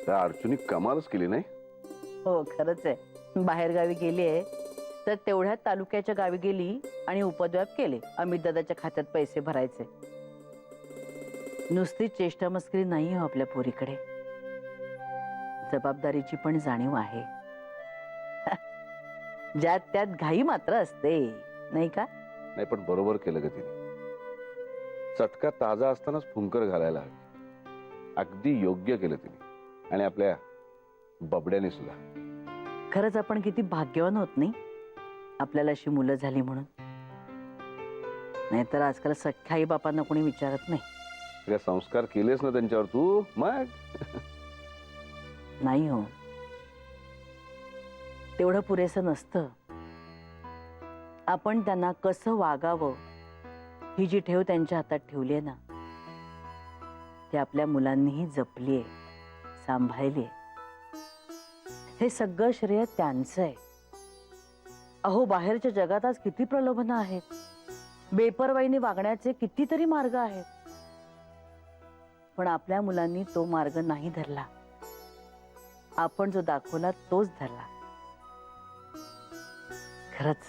त्या अर्जुनी कमालच केली नाही. हो खरंच आहे. बाहेर गावी गेली आहे तर तेवढ्यात तालुक्याच्या गावी गेली आणि उपद्व्याप केले. अमित दादाच्या खात्यात पैसे भरायचे. नुसती चेष्टा मस्करी नाही हो आपल्या पोरीकडे. जबाबदारीची पण जाणीव आहे. ज्यात त्यात घाई मात्र असते नाही का? नाही पण बरोबर केलं ग तिने. चटका ताजा असतानाच फुंकर घालायला हवी. अगदी योग्य केलं तिने. आणि आपल्या बबड्याने सुद्धा. खरंच आपण किती भाग्यवान होत नाही आपल्याला अशी मुलं झाली म्हणून. नाहीतर आजकाल सख्या आई बापांना कोणी विचारत नाही. सगळे संस्कार केलेस ना त्यांच्यावर तू. मग नाही हो, तेवढं पुरेसं नसतं. आपण त्यांना कसं वागावं ही जी ठेव त्यांच्या हातात ठेवली आहे ना, ती आपल्या मुलांनीही जपली आहे, सांभाळली आहे. हे सगळं श्रेय त्यांचं आहे. अहो बाहेरच्या जगात आज किती प्रलोभनं आहेत. बेपर्वाईने वागण्याचे कितीतरी मार्ग आहेत. पण आपल्या मुलांनी तो मार्ग नाही धरला. आपण जो दाखवला तोच धरला. खरंच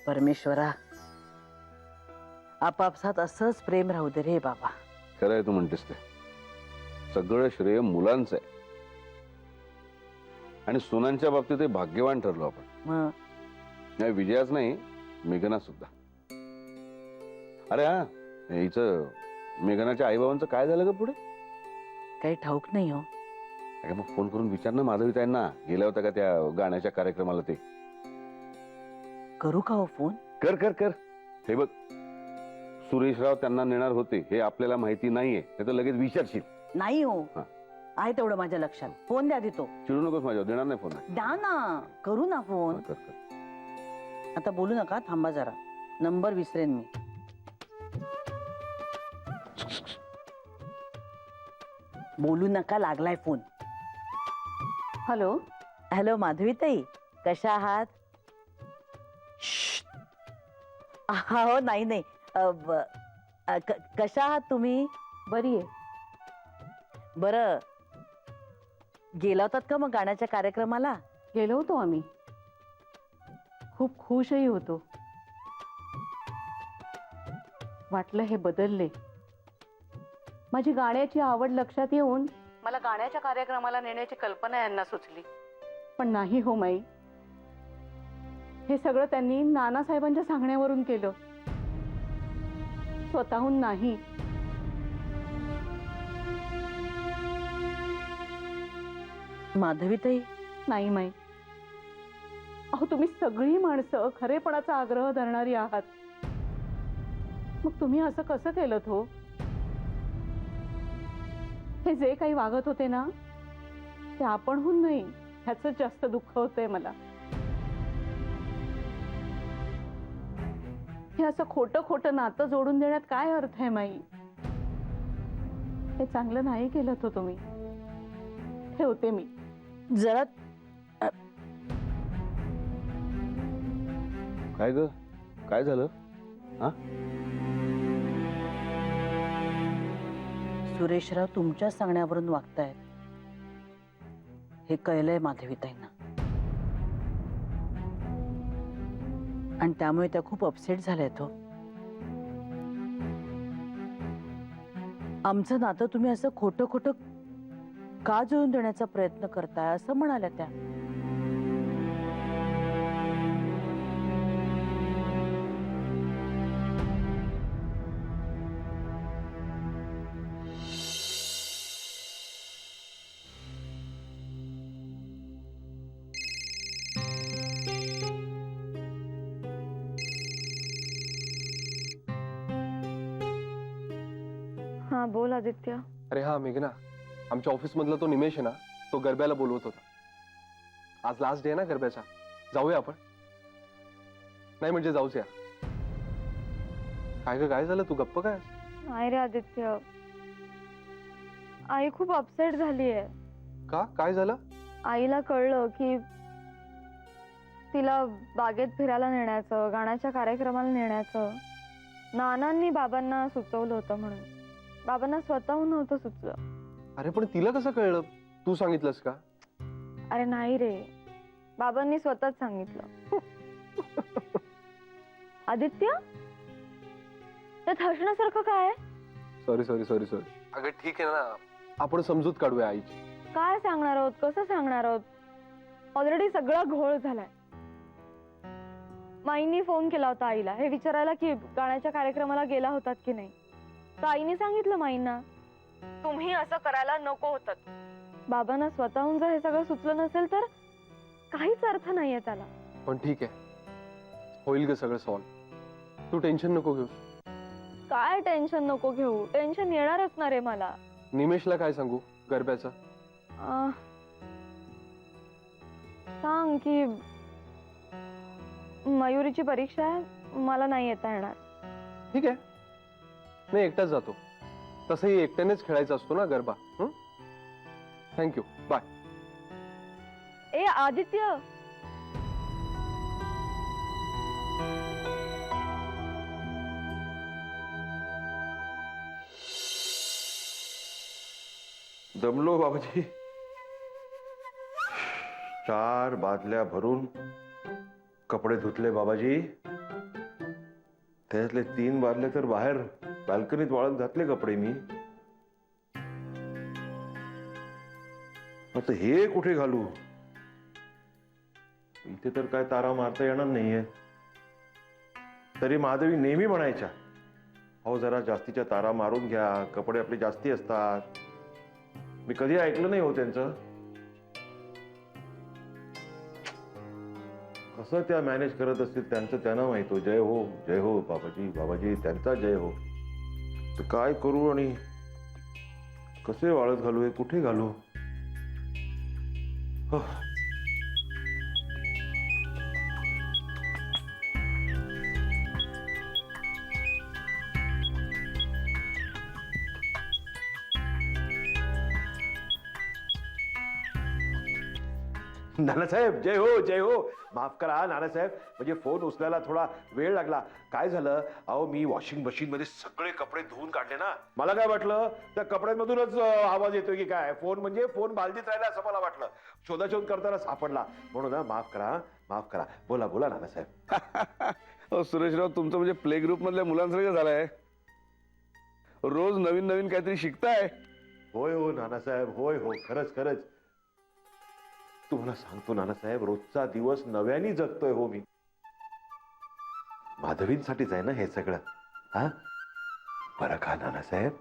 परमेश्वरा, आपापसात असंच प्रेम राहू दे रे बाबा. खरं आहे तू म्हणतेस ते. सगळं श्रेय मुलांचं आहे. आणि सुनांच्या बाबतीत भाग्यवान ठरलो आपण. मग नाही विजयाच नाही, मेघना सुद्धा. अरे हा, हिचं मेघनाच्या आईबाबांचं काय झालं ग पुढे? काही ठाऊक नाही हो. अगं मग फोन करून विचार ना माधवीताईंना. गेल्या होत्या का त्या गाण्याच्या कार्यक्रमाला? ते करू का हो फोन? कर कर कर. हे बघ, सुरेशराव त्यांना नेणार होते हे आपल्याला माहिती नाहीये. ते तर लगेच विचारशील. नाही हो, आहे तेवढं माझ्या लक्षात. फोन द्या देतो. चिडू नकोस माझ्यावर. देणार नाही फोन. द्या ना, करू ना फोन. कर कर. आता बोलू नका, थांबा जरा. नंबर विसरेन मी. बोलू नका, लागलाय फोन. हॅलो. हॅलो माधवीताई, कशा आहात? हो नाही नाही, कशा आहात तुम्ही? बरी आहे. बरं, गेला होतात का मग गाण्याच्या कार्यक्रमाला? गेलो होतो आम्ही. खूप खुशही होतो. वाटलं हे बदलले. माझी गाण्याची आवड लक्षात येऊन मला गाण्याच्या कार्यक्रमाला नेण्याची कल्पना यांना सुचली. पण नाही हो माई, हे सगळं त्यांनी नानासाहेबांच्या सांगण्यावरून केलं, स्वतःहून नाही. माधवीताई, नाही माई. अहो तुम्ही सगळी माणसं खरेपणाचा आग्रह धरणारी आहात. मग तुम्ही असं कसं केलं हो? हे जे काही वागत होते ना, ते आपणहून नाही, ह्याच जास्त दुःख होतंय मला. हे असं खोटं खोटं नातं जोडून देण्यात काय अर्थ आहे माई? हे चांगलं नाही केलं हो तुम्ही. ठेवते मी जरा. काय ग, काय झालं? हा, सुरेशराव तुमच्या सांगण्यावरून वागतायत हे कळलंय माधवीताईंना. आणि त्यामुळे त्या खूप अपसेट झाल्यात हो. आमचं नातं तुम्ही असं खोटं खोटं का जुळून देण्याचा प्रयत्न करताय असं म्हणाल्या त्या. हाँ बोल आदित्य. अरे हाँ मेघना, आमच्या ऑफिस मधला तो निमेश आहे ना, तो गरब्याला बोलवत होता. आज लास्ट डे आहे ना गरब्याचा. जाऊया आपण? नाही म्हणजे जाऊच या. काय ग, काय झालं? तू गप्प काय? नाही रे आदित्य, आई खूप अपसेट झाली आहे. का, काय झालं? आईला कळलं की तिला बागेत फिरायला नेण्याचं, गाण्याच्या कार्यक्रमाला नेण्याचं नानांनी बाबांना सुचवलं होतं म्हणून. बाबांना स्वतःहून नव्हतं सुचलं. अरे पण तिला कसं कळलं? तू सांगितलंस का? अरे नाही रे, बाबांनी स्वतःच सांगितलं. आदित्य, त्यात हसण्यासारखं काय आहे? Sorry sorry sorry sorry. अगं ठीक आहे ना, आपण समजूत काढूया आईची. काय सांगणार आहोत, कसं सांगणार आहोत? ऑलरेडी सगळा घोळ झालाय. माईंनी फोन केला होता आईला हे विचारायला की गाण्याच्या कार्यक्रमाला गेला होतात की नाही. तर आईने सांगितलं माईंना, तुम्ही असं करायला नको होतं. बाबांना स्वतःहून जर हे सगळं सुचलं नसेल तर काहीच अर्थ नाहीये त्याला. पण ठीक आहे, होईल ग सगळं सॉल्व. तू टेन्शन नको घेऊ. काय टेन्शन नको घेऊ, टेन्शन येणारच ना रे मला. निमेशला काय सांगू गरब्याचं? अं, सांग की मयुरीची परीक्षा आहे, मला नाही येता येणार. ठीक आहे, मी एकटाच जातो. तसंही एकट्यानेच खेळायचा असतो ना गरबा. Thank you, bye. ए आदित्य, दमलो बाबाजी. 4 बादल्या भरून कपडे धुतले बाबाजी. त्यातले 3 बादले तर बाहेर बाल्कनीत वाळत घातले कपडे मी. आता हे कुठे घालू? इथे तर काय तारा मारता येणार नाहीये. तरी महादेवी नेहमी म्हणायच्या, अहो जरा जास्तीच्या तारा मारून घ्या, कपडे आपले जास्ती असतात. मी कधी ऐकलं नाही हो त्यांचं. कसं त्या मॅनेज करत असतील त्यांचं त्यांना माहित हो. जय हो बाबाजी, बाबाजी त्यांचा जय हो. तर काय करू आणि कसे वाळत घालू, हे कुठे घालू? नानासाहेब जय हो, जय हो. माफ करा नानासाहेब, म्हणजे फोन उचलायला थोडा वेळ लागला. काय झालं, अहो मी वॉशिंग मशीन मध्ये सगळे कपडे धुवून काढले ना. मला काय वाटलं त्या कपड्यांमधूनच आवाज येतोय की काय. फोन म्हणजे फोन बालदीत राहिला असं मला वाटलं. शोधाशोध करताना सापडला म्हणून. माफ करा, माफ करा. बोला बोला नानासाहेब. सुरेशराव, तुमचं म्हणजे प्ले ग्रुप मधल्या मुलांसारखं झालंय. रोज नवीन नवीन काहीतरी शिकताय. होय हो नानासाहेब, होय हो, खरंच खरंच. तुम्हाला सांगतो नानासाहेब, रोजचा दिवस नव्याने जगतोय हो मी. माधवींसाठीच आहे ना हे सगळं. हा बरं का नानासाहेब,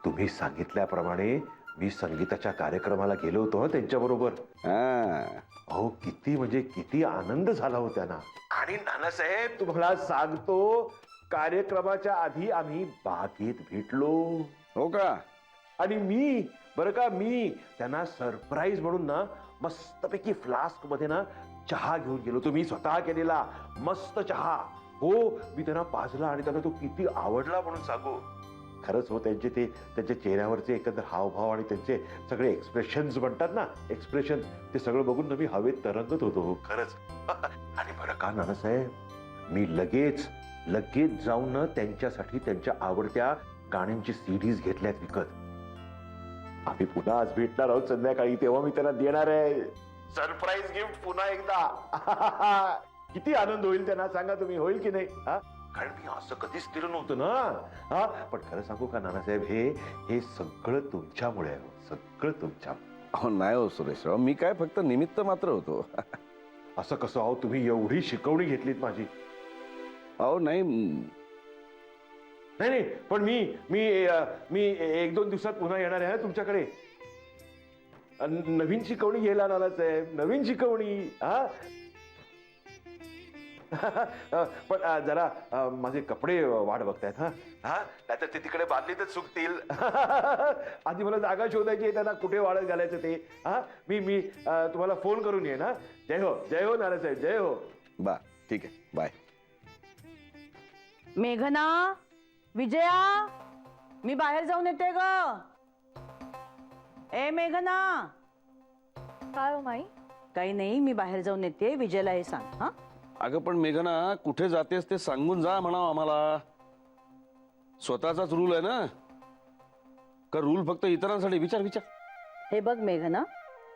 तुम्ही सांगितल्याप्रमाणे मी संगीताच्या कार्यक्रमाला गेलो होतो त्यांच्या बरोबर. अहो किती म्हणजे किती आनंद झाला हो त्यांना. आणि नानासाहेब तुम्हाला सांगतो, कार्यक्रमाच्या आधी आम्ही बागेत भेटलो. हो का? आणि मी बरं का, मी त्यांना सरप्राईज म्हणून ना मस्तपैकी फ्लास्क मध्ये ना चहा घेऊन गेलो. तो मी स्वतः केलेला मस्त चहा. हो, मी त्यांना पाजला आणि त्यांना तो किती आवडला म्हणून सांगू. खरंच हो, त्यांच्या चेहऱ्यावरचे एकंदर हावभाव आणि त्यांचे सगळे एक्सप्रेशन्स म्हणतात ना, एक्सप्रेशन, ते सगळं बघून मी हवेत तरंगत होतो हो खरंच. आणि बरं का नानासाहेब, मी लगेच जाऊन ना त्यांच्यासाठी त्यांच्या आवडत्या गाण्यांची सीडीज घेतल्यात विकत. आम्ही पुन्हा आज भेटणार आहोत संध्याकाळी, तेव्हा मी त्यांना देणार आहे सरप्राईज गिफ्ट पुन्हा एकदा. किती आनंद होईल त्यांना सांगा तुम्ही, होईल की नाही? कारण मी असं कधीच केलं नव्हतं ना. पण खरं सांगू का नानासाहेब, हे सगळं तुमच्यामुळे आहे, सगळं तुमच्यामुळे. अहो नाही हो सुरेशराव, मी काय फक्त निमित्त मात्र होतो. असं कसं? अहो तुम्ही एवढी शिकवणी घेतलीत माझी. अहो नाही नाही, पण मी 1-2 दिवसात पुन्हा येणार आहे तुमच्याकडे. नवीन शिकवणी घ्यायला नानासाहेब, नवीन शिकवणी. पण जरा माझे कपडे वाट बघतायत. नाहीतर ते तिकडे बादलीतच सुकतील. आधी मला जागा शोधायची आहे त्यांना, कुठे वाळत घालायचं ते. मी तुम्हाला फोन करून येईन. जय हो नानासाहेब, जय हो. बा ठीक आहे, बाय. मेघना, विजया, मी बाहेर जाऊन येते ग. ए मेघना. काय हो माई? काही नाही, मी बाहेर जाऊन येते, विजयला हे सांग. हा अगं पण मेघना, कुठे जातेस ते सांगून जा म्हणावं आम्हाला. स्वतःचाच रूल आहे ना, का रूल फक्त इतरांसाठी? विचार विचार. हे बघ मेघना,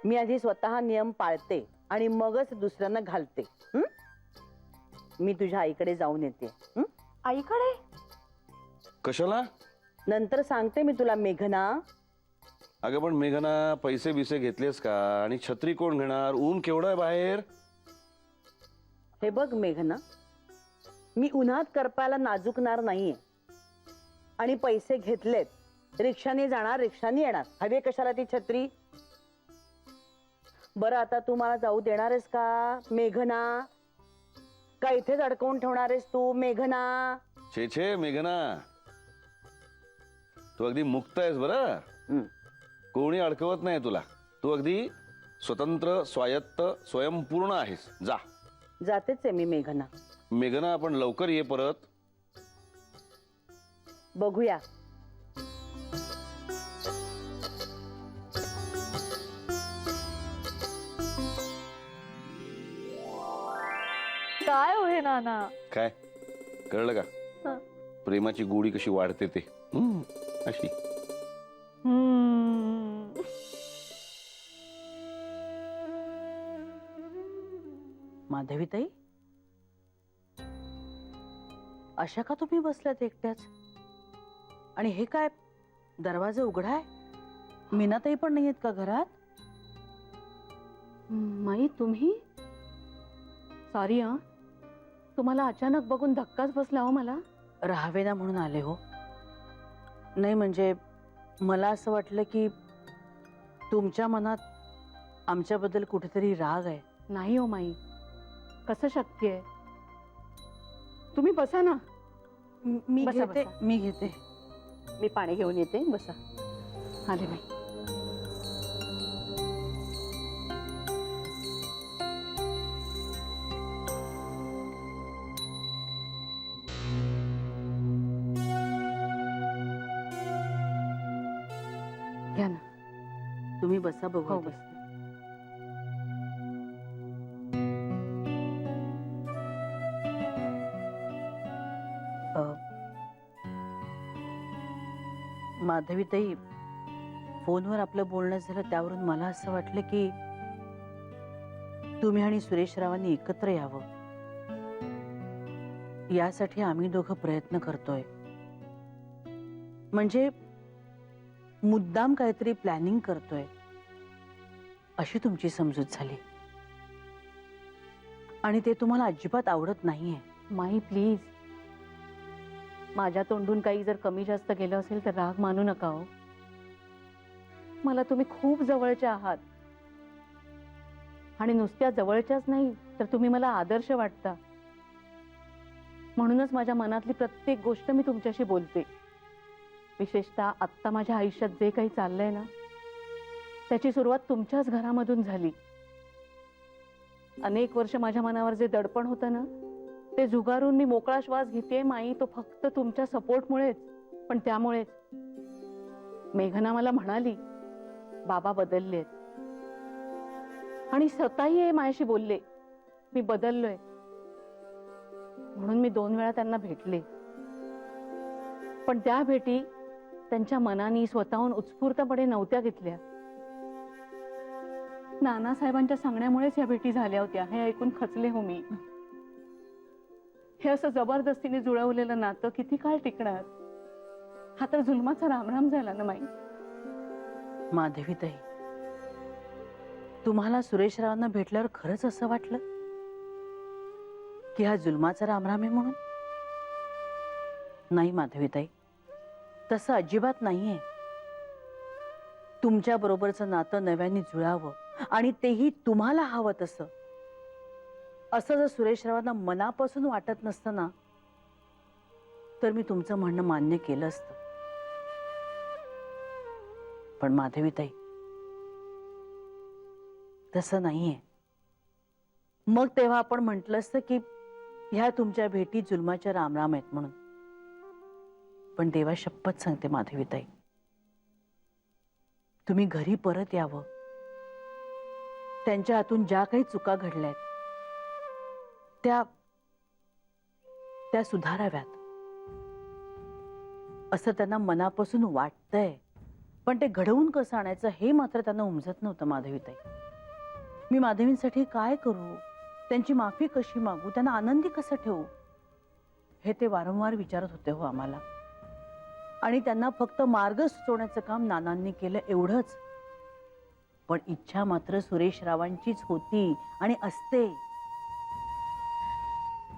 मी आधी स्वतः नियम पाळते आणि मगच दुसऱ्यांना घालते. हं? मी तुझ्या आईकडे जाऊन येते. हं? आईकडे? कशाला? नंतर सांगते मी तुला मेघना. अगं पण मेघना, पैसे बिसे घेतलेस का? आणि छत्री कोण घेणार? ऊन केवढं आहे बाहेर. हे बघ मेघना, मी उन्हात करपायला नाजूकणार नाहीये आणि पैसे घेतलेत. रिक्षाने जाणार, रिक्षाने येणार. हवे कशाला ती छत्री? बरं, आता तू मला जाऊ देणार आहेस का मेघना? का इथेच अडकवून ठेवणार आहेस तू मेघना? छे छे मेघना, तू अगदी मुक्त आहेस बरं. हं. कोणी अडकवत नाही तुला. तू अगदी स्वतंत्र, स्वायत्त, स्वयंपूर्ण आहेस. जा. जातेच आहे मी मेघना. मेघना, आपण लवकर ये परत. बघूया. काय हो हे नाना? काय कळलं का? हं. प्रेमाची गोडी कशी वाढते ते. अशी. माधवीताई, अशा का तुम्ही बसल्यात एकट्याच? आणि हे काय, दरवाजा उघडा आहे? मीनाताई पण नाहीयेत का घरात? माई, तुम्ही? सॉरी हा, तुम्हाला अचानक बघून धक्काच बसला हो मला. राहावे ना म्हणून आले हो. नाही म्हणजे मला असं वाटलं की तुमच्या मनात आमच्याबद्दल कुठेतरी राग आहे. नाही हो माई, कसं शक्य आहे? तुम्ही बसा ना. मी बसा, घेते, बसा. मी घेते. मी पाणी घेऊन येते. बसा. आले बाई. घ्या ना. तुम्ही बसा, बघू हो, दे. बस. माधवीताई, फोनवर आपलं बोलणं झालं त्यावरून मला असं वाटलं की तुम्ही आणि सुरेश रावांनी एकत्र यावं. यासाठी आम्ही दोघं प्रयत्न करतोय. म्हणजे मुद्दाम काहीतरी प्लॅनिंग करतोय अशी तुमची समजूत झाली आणि ते तुम्हाला अजिबात आवडत नाहीये. माई प्लीज, माझ्या तोंडून काही जर कमी जास्त गेलं असेल तर राग मानू नका हो. मला तुम्ही खूप जवळचे आहात आणि नुसत्या जवळच्याच नाही तर तुम्ही मला आदर्श वाटता. म्हणूनच माझ्या मनातली प्रत्येक गोष्ट मी तुमच्याशी बोलते. विशेषतः आत्ता माझ्या आयुष्यात जे काही चाललंय ना, त्याची सुरुवात तुमच्याच घरामधून झाली. अनेक वर्ष माझ्या मनावर जे दडपण होतं ना, ते झुगारून मी मोकळा श्वास घेते माई, तो फक्त तुमच्या सपोर्टमुळेच. पण त्यामुळेच मेघना मला म्हणाली बाबा बदललेत आणि स्वतःही हे माझ्याशी बोलले मी बदललोय. म्हणून मी 2 वेळा त्यांना भेटले. पण त्या भेटी त्यांच्या मनाने स्वतःहून उत्स्फूर्तपणे नव्हत्या घेतल्या. नानासाहेबांच्या सांगण्यामुळेच या भेटी झाल्या होत्या हे ऐकून खचले हो मी. हे असं जबरदस्तीने जुळवलेलं नातं किती काळ टिकणार? हा तर जुलमाचा रामराम झाला ना माई. माधवीताई, तुम्हाला सुरेश रावांना भेटल्यावर खरंच असं वाटलं की हा जुलमाचा रामराम आहे म्हणून? नाही माधवीताई, तसं अजिबात नाहीये. तुमच्या बरोबरचं नातं नव्याने जुळावं आणि तेही तुम्हाला हवं तसं. असं जर सुरेश रावांना मनापासून वाटत नसतं ना, तर मी तुमचं म्हणणं मान्य केलं असतं. पण माधवीताई, तसं नाहीये. मग तेव्हा आपण म्हटलं असतं की ह्या तुमच्या भेटी जुलमाच्या रामराम आहेत म्हणून. पण देवा शपथ सांगते माधवीताई, तुम्ही घरी परत यावं. त्यांच्या हातून ज्या काही चुका घडल्यात त्या सुधाराव्यात. असं त्यांना मनापासून वाटतंय, पण ते घडवून कसं आणायचं हे मात्र त्यांना उमजत नव्हतं. माधवीताई, मी माधवींसाठी काय करू, त्यांची माफी कशी मागू, त्यांना आनंदी कसं ठेवू, हे ते वारंवार विचारत होते हो आम्हाला. आणि त्यांना फक्त मार्ग सुचवण्याचं काम नानांनी केलं एवढंच. पण इच्छा मात्र सुरेश रावांचीच होती आणि असते.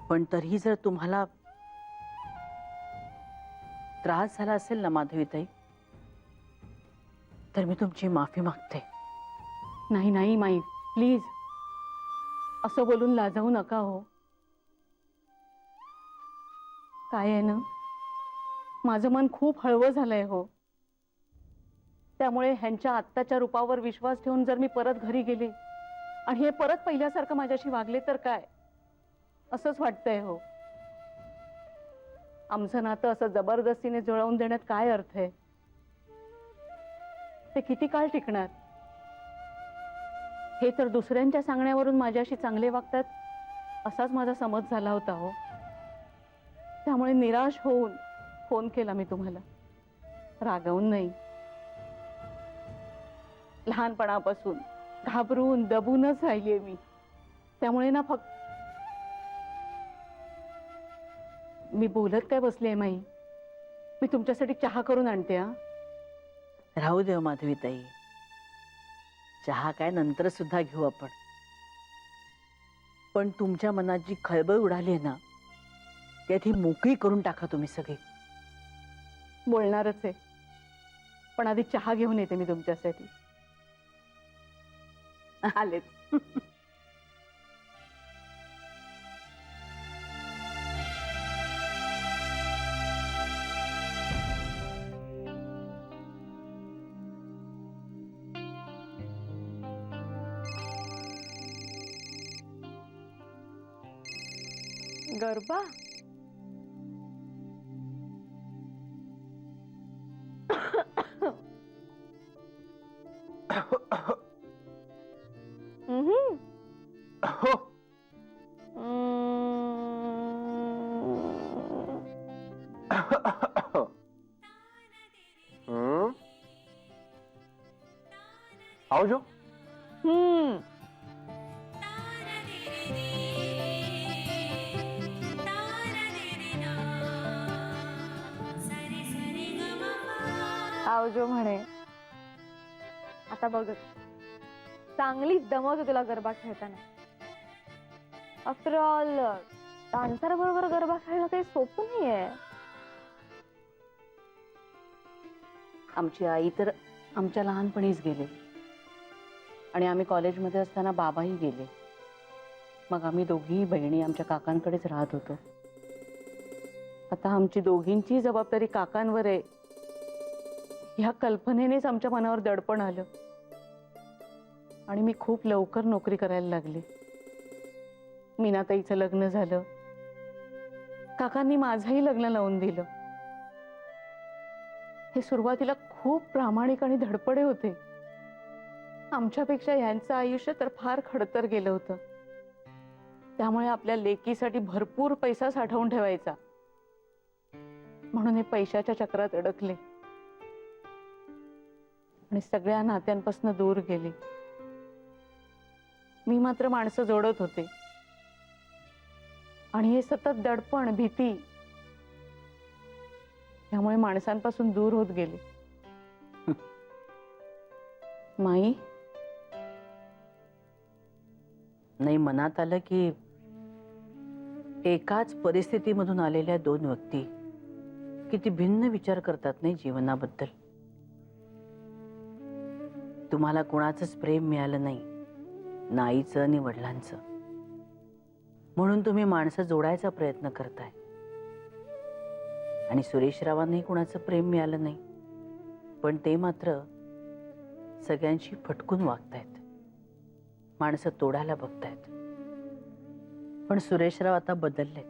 पण तरीही जर तुम्हाला त्रास झाला असेल ना माधवीताई, तर मी तुमची माफी मागते. नाही नाही माई, प्लीज असं बोलून लाजवू नका हो. काय आहे ना, माझं मन खूप हळवं झालंय हो. त्यामुळे ह्यांच्या आत्ताच्या रूपावर विश्वास ठेवून जर मी परत घरी गेले आणि हे परत पहिल्यासारखं माझ्याशी वागले तर काय, असंच वाटतंय हो. आमचं नातं असं जबरदस्तीने जुळवून देण्यात काय अर्थ आहे? ते किती काळ टिकणार? हे तर दुसऱ्यांच्या सांगण्यावरून माझ्याशी चांगले वागतात असाच माझा समज झाला होता हो. त्यामुळे निराश होऊन फोन केला मी तुम्हाला, रागावून नाही. लहानपणापासून घाबरून दबूनच राहिलीये मी. त्यामुळे ना फक्त मी बोलत काय बसलीये माई, मी तुमच्यासाठी चहा करून आणते. हा, राहू देव माधवीताई, चहा काय नंतर सुद्धा घेऊ आपण. पण तुमच्या मनात जी खळबळ उडाली आहे ना, ती मोकळी करून टाका तुम्ही सगळी. बोलणारच आहे, पण आधी चहा घेऊन येते मी तुमच्यासाठी. आलेच. गरबा? हम्म. आओ जो. हम्म. आवजो म्हणे. आता बघ, चांगली दमत तुला गरबा खेळताना. आफ्टर ऑल डान्सर बरोबर गरबा खेळणं काही सोपं नाहीये. आमची आई तर आमच्या लहानपणीच गेले आणि आम्ही कॉलेजमध्ये असताना बाबाही गेले. मग आम्ही दोघीही बहिणी आमच्या काकांकडेच राहत होतो. आता आमची दोघींची जबाबदारी काकांवर आहे, ह्या कल्पनेनेच आमच्या मनावर दडपण आलं आणि मी खूप लवकर नोकरी करायला लागले. मीनाताईचं लग्न झालं, काकांनी माझंही लग्न लावून दिलं. हे सुरुवातीला खूप प्रामाणिक आणि धडपडे होते. आमच्यापेक्षा ह्यांचं आयुष्य तर फार खडतर गेलं होतं. त्यामुळे आपल्या लेकीसाठी भरपूर पैसा साठवून ठेवायचा, म्हणून हे पैशाच्या चक्रात अडकले आणि सगळ्या नात्यांपासून दूर गेले. मी मात्र माणसं जोडत होते आणि हे सतत दडपण, भीती त्यामुळे माणसांपासून दूर होत गेले. माई, नाही, मनात आलं की एकाच परिस्थितीमधून आलेल्या दोन व्यक्ती किती भिन्न विचार करतात नाही जीवनाबद्दल. तुम्हाला कोणाचंच प्रेम मिळालं नाही, ना आईचं आणि वडिलांचं, म्हणून तुम्ही माणसं जोडायचा प्रयत्न करताय. आणि सुरेशरावांनाही कोणाचं प्रेम मिळालं नाही, पण ते मात्र सगळ्यांशी फटकून वागतायत, माणसं तोडायला बघतायत. पण सुरेशराव आता बदललेत.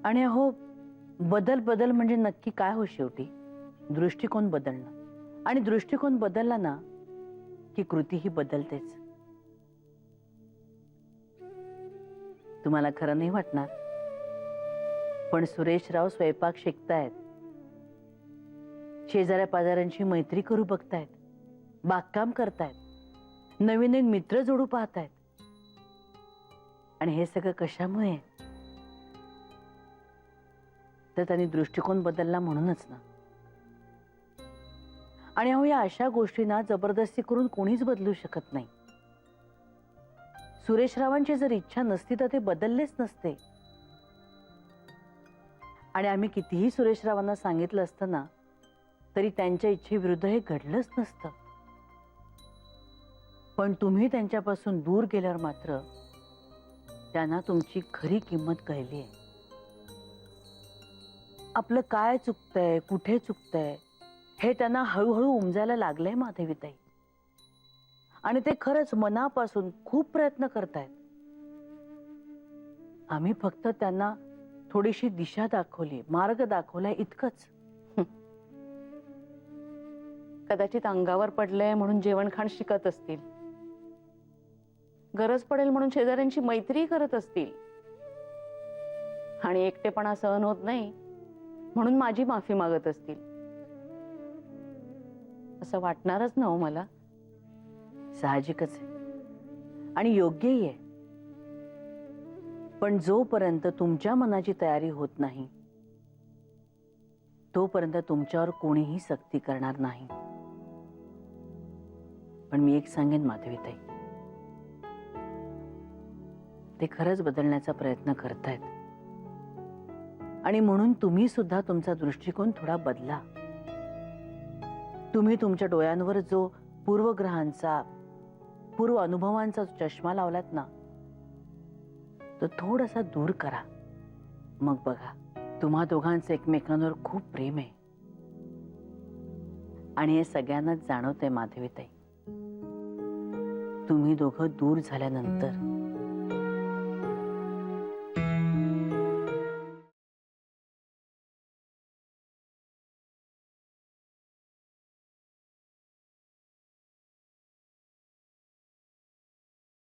आणि अहो, बदल म्हणजे नक्की काय हो? शेवटी दृष्टिकोन बदलणं, आणि दृष्टिकोन बदलला ना की कृतीही बदलतेच. तुम्हाला खरं नाही वाटणार, पण सुरेशराव स्वयंपाक शिकतायत शेजाऱ्या पाजाऱ्यांची मैत्री करू बघतायत, बागकाम करतायत, नवीन नवीन मित्र जोडू पाहतायत. आणि हे सगळं कशामुळे? तर त्यांनी दृष्टिकोन बदलला म्हणूनच ना. आणि अहो, या अशा गोष्टींना जबरदस्ती करून कोणीच बदलू शकत नाही. सुरेशरावांची जर इच्छा नसती तर ते बदललेच नसते. आणि आम्ही कितीही सुरेशरावांना सांगितलं असतं ना, तरी त्यांच्या इच्छेविरुद्ध हे घडलंच नसतं. पण तुम्ही त्यांच्यापासून दूर गेल्यावर मात्र त्यांना तुमची खरी किंमत कळली आहे. आपलं काय चुकतंय, कुठे चुकतंय हे त्यांना हळूहळू उमजायला लागलंय माधवीताई. आणि ते खरंच मनापासून खूप प्रयत्न करतायत. आम्ही फक्त त्यांना थोडीशी दिशा दाखवली, मार्ग दाखवलाय, इतकंच. कदाचित अंगावर पडलंय म्हणून जेवणखाण शिकत असतील, गरज पडेल म्हणून शेजाऱ्यांची मैत्री करत असतील, आणि एकटेपणा सहन होत नाही म्हणून माझी माफी मागत असतील. असं वाटणारच ना हो मला. साहजिकच आहे आणि योग्यही आहे. पण जोपर्यंत तुमच्या मनाची तयारी होत नाही तोपर्यंत तुमच्यावर कोणीही सक्ती करणार नाही. पण मी एक सांगेन माधवीताई, ते खरंच बदलण्याचा प्रयत्न करतायत. आणि म्हणून तुम्ही सुद्धा तुमचा दृष्टिकोन थोडा बदला. तुम्ही तुमच्या डोळ्यांवर जो पूर्वग्रहांचा, पूर्व अनुभवांचा चष्मा लावलात ना, तो थोडासा दूर करा. मग बघा, तुम्हा दोघांचं एकमेकांवर खूप प्रेम आहे. आणि हे सगळ्यांनाच जाणवतंय माधवीताई. तुम्ही दोघं दूर झाल्यानंतर